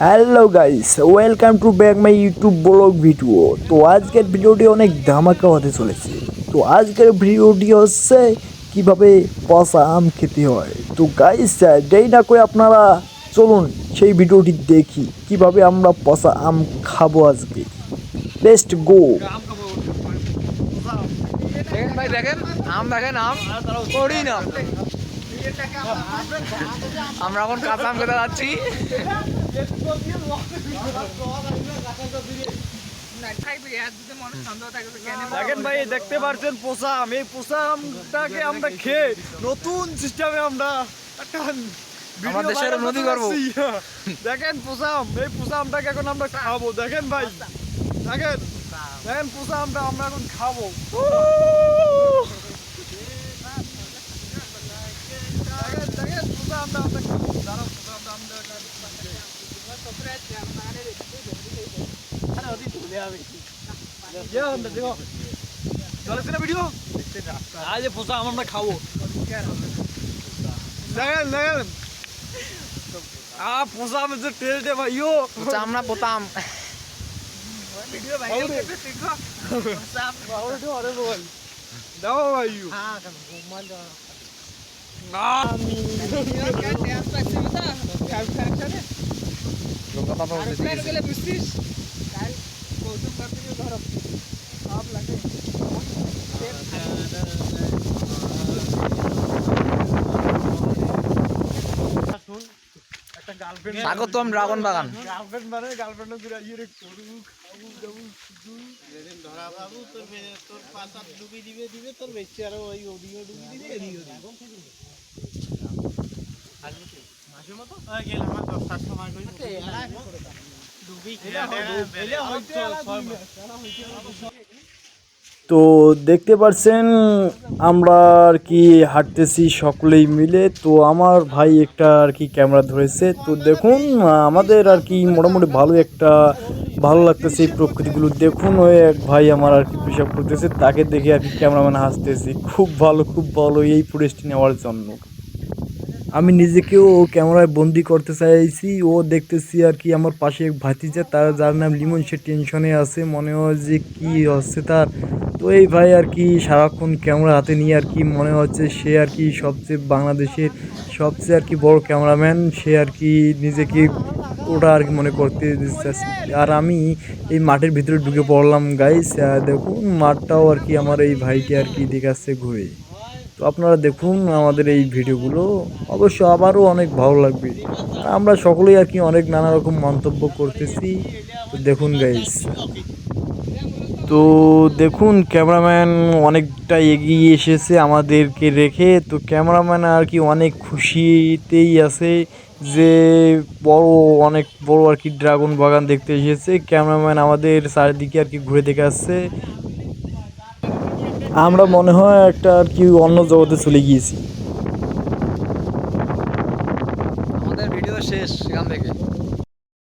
Hello guys, welcome to back my YouTube blog video. তো আজকের ভিডিওটি অনেক ধামাকা হতে চলেছে। তো আজকের ভিডিওটি হচ্ছে কিভাবে পচা আম খেতে হয়। তো গাইস, দেরি না করে আপনারা চলুন সেই ভিডিওটি দেখি কিভাবে আমরা পচা আম খাবো আজকে। Let's go. দেখেন ভাই, দেখেন আম, দেখেন আম করি না। আমরা এখন কাঁচা আম খেতে যাচ্ছি। দেখেন ভাই, দেখতে পাচ্ছেন পোষা আম। এই পোষা আমটাকে আমরা খেয়ে নতুন সিস্টেমে আমরা একটা ভিডিও দেশের ভাইরাল উন্নতি করতে করবো। পারছি। দেখেন পোষা আম, এই পোষা আমটাকে এখন আমরা খাবো। দেখেন ভাই, দেখেন দেখেন পোষা আমটা আমরা এখন খাবো। দেখেন দেখেন পোষা আমটা আমরা খাবো। দাঁড়াও, পোষা আমটা আমরা চলেছে না ভিডিও? আজ পোষা আম আমরা খাবো। দেখেন দেখেন পোষা আমের যে টেস্ট ভাইও, আমরা পোতাম। দাও ভাইও স্বাগতম ড্রাগন বাগান। গার্লফ্রেন্ড মানে গার্লফ্রেন্ড ঘুরে ইয়ে করুক খাবু যাবু ধরা বাবু তোর পাতা ডুবি দিবে তোর বেশি আরো ওই ওদিকে ডুবি দিবে এদিকে মাসের মতো গেলাম আমার 10টার সময় করি ডুবি তো দেখতে পাচ্ছেন আমরা আর কি হাঁটতেছি সকলেই মিলে। তো আমার ভাই একটা আর কি ক্যামেরা ধরেছে। তো দেখুন আমাদের আর কি মোটামুটি ভালো লাগতেছে এই প্রকৃতিগুলো। দেখুন ওই এক ভাই আমার আর কি পেশাব করতেছে, তাকে দেখে আর কি ক্যামেরাম্যান হাসতেছি। খুব ভালো এই ফুটেজটি নেওয়ার জন্য। আমি নিজেকেও ক্যামেরায় বন্দি করতে চাইছি। ও দেখতেছি আর কি আমার পাশে এক ভাতিজা, যার নাম লিমন, সে টেনশনে আছে, মনে হয় যে কি হচ্ছে তার। তো এই ভাই আর কি সারাক্ষণ ক্যামেরা হাতে নিয়ে আর কি মনে হচ্ছে সে আর কি বাংলাদেশের সবচেয়ে আর কি বড় ক্যামেরাম্যান। সে আর কি নিজেকে ওটা আর কি মনে করতে দিচ্ছে। আর আমি এই মাঠের ভিতরে ঢুকে পড়লাম গাইস। দেখুন মাঠটাও আর কি আমার এই ভাইকে আর কি দেখাচ্ছে ঘুরে। তো আপনারা দেখুন আমাদের এই ভিডিওগুলো, অবশ্য আবারও অনেক ভালো লাগবে। আমরা সকলেই আর কি অনেক নানা রকম মন্তব্য করতেছি। তো দেখুন গাইস, তো দেখুন ক্যামেরাম্যান অনেকটা এগিয়ে এসেছে আমাদেরকে রেখে। তো ক্যামেরাম্যান আর কি অনেক খুশিতেই আছে যে অনেক বড় আর কি ড্রাগন বাগান দেখতে এসেছে। ক্যামেরাম্যান আমাদের চারিদিকে আর কি ঘুরে দেখে আসছে। আমরা মনে হয় একটা আর কি অন্য জগতে চলে গিয়েছি।